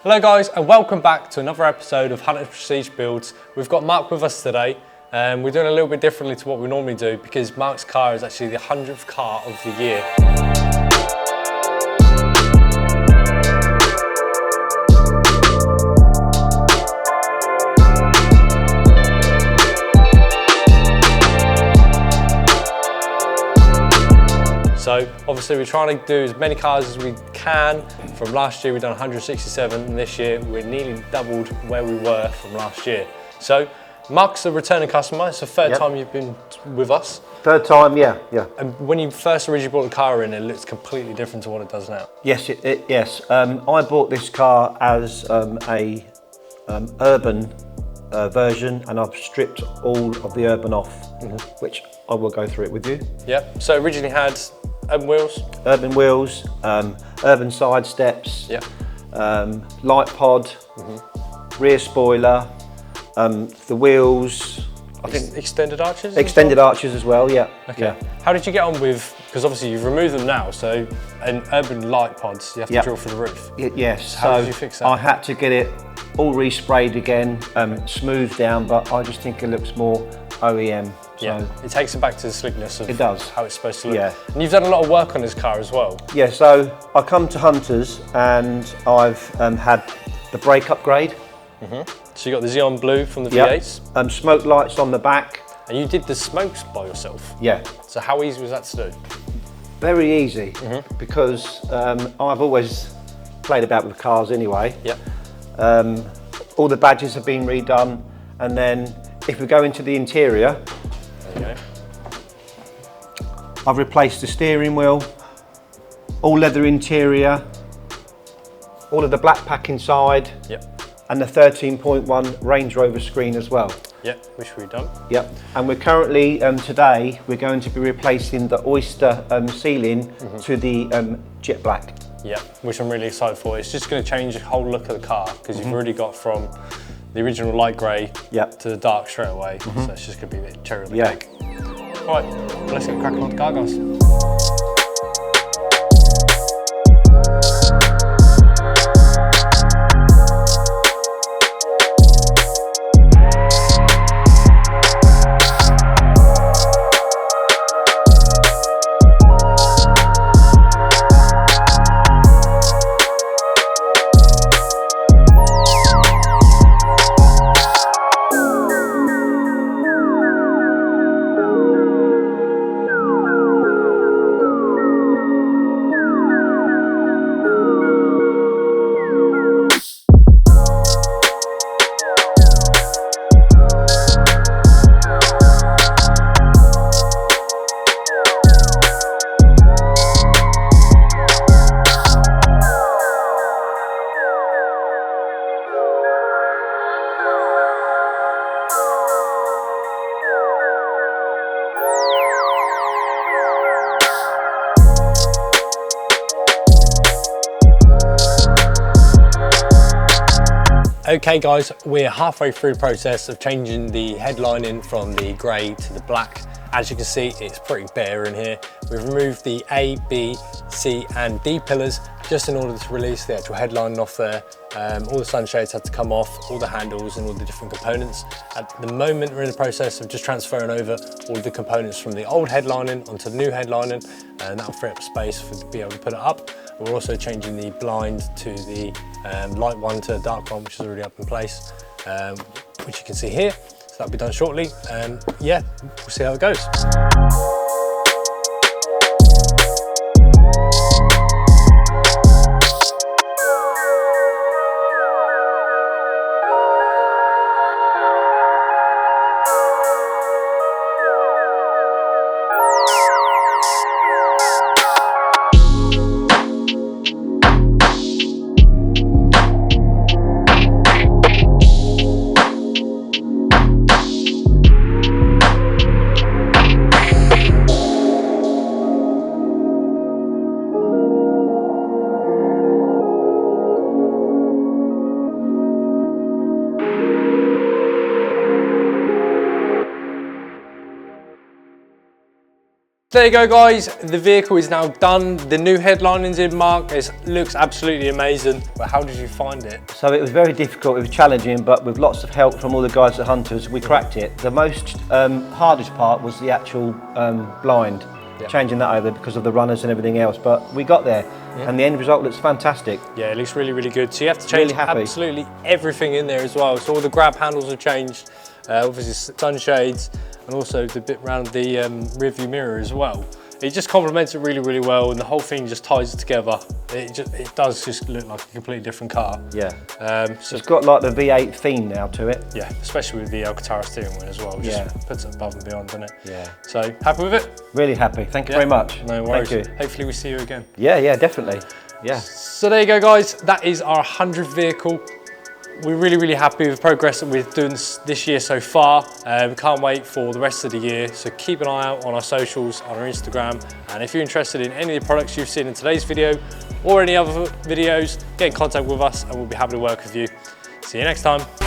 Hello guys and welcome back to another episode of Hunter Prestige Builds. We've got Mark with us today. We're doing a little bit differently to what we normally do because Mark's car is actually the 100th car of the year. So obviously we're trying to do as many cars as we can. From last year we've done 167 and this year we're nearly doubled where we were from last year. So Mark's a returning customer. It's the third time you've been with us. Third time, yeah. And when you first originally brought the car in, it looks completely different to what it does now. Yes, yes. I bought this car as a urban version, and I've stripped all of the urban off, which I will go through it with you. Yep. So originally had urban wheels. Urban side steps. Yep. Light pod. Rear spoiler. The wheels. I think extended arches. Extended arches as well. Yeah. Okay. Yeah. How did you get on with? Because obviously you've removed them now. So an urban light pods, you have to drill through the roof. Yes. How did you fix that? I had to get it all resprayed again, smoothed down, but I just think it looks more OEM. So yeah, it takes it back to the slickness of how it's supposed to look. Yeah. And you've done a lot of work on this car as well. Yeah, so I come to Hunters and I've had the brake upgrade. So you got the Xeon Blue from the V8s. Smoke lights on the back. And you did the smokes by yourself. Yeah. So how easy was that to do? Very easy, because I've always played about with cars anyway. Yeah. All the badges have been redone, and then if we go into the interior, there you go. I've replaced the steering wheel, all leather interior, all of the black pack inside, and the 13.1 Range Rover screen as well. Yep, which we've done. Yep, and we're currently, today, we're going to be replacing the Oyster ceiling to the jet black. Yeah, which I'm really excited for. It's just going to change the whole look of the car because you've already got from the original light grey to the dark straight away. So it's just going to be the cherry on the cake. All right, let's get cracking on the car, guys. Okay guys, we're halfway through the process of changing the headlining from the grey to the black. As you can see, it's pretty bare in here. We've removed the A, B, C and D pillars just in order to release the actual headlining off there. All the sunshades had to come off, all the handles and all the different components. At the moment we're in the process of just transferring over all the components from the old headlining onto the new headlining, and that'll free up space for to be able to put it up. We're also changing the blind to the light one to the dark one, which is already up in place, which you can see here. So that'll be done shortly. Yeah, we'll see how it goes. There you go, guys. The vehicle is now done. The new headlining's in, Mark. It looks absolutely amazing. But how did you find it? So it was very difficult, it was challenging, but with lots of help from all the guys at Hunters, we cracked it. The most hardest part was the actual blind, changing that over because of the runners and everything else, but we got there, and the end result looks fantastic. Yeah, it looks really, really good. So you have to change absolutely everything in there as well. So all the grab handles have changed, obviously sunshades, and also the bit around the rear view mirror as well. It just complements it really, really well, and the whole thing just ties it together. It does just look like a completely different car. Yeah. So it's got like the V8 theme now to it. Yeah, especially with the Alcantara steering wheel as well. Just puts it above and beyond, doesn't it? Yeah. So happy with it? Really happy. Thank you very much. No worries. Thank you. Hopefully we see you again. Yeah, definitely. Yeah. So there you go, guys. That is our 100th vehicle. We're really, really happy with the progress that we've done this year so far. Can't wait for the rest of the year. So keep an eye out on our socials, on our Instagram. And if you're interested in any of the products you've seen in today's video or any other videos, get in contact with us and we'll be happy to work with you. See you next time.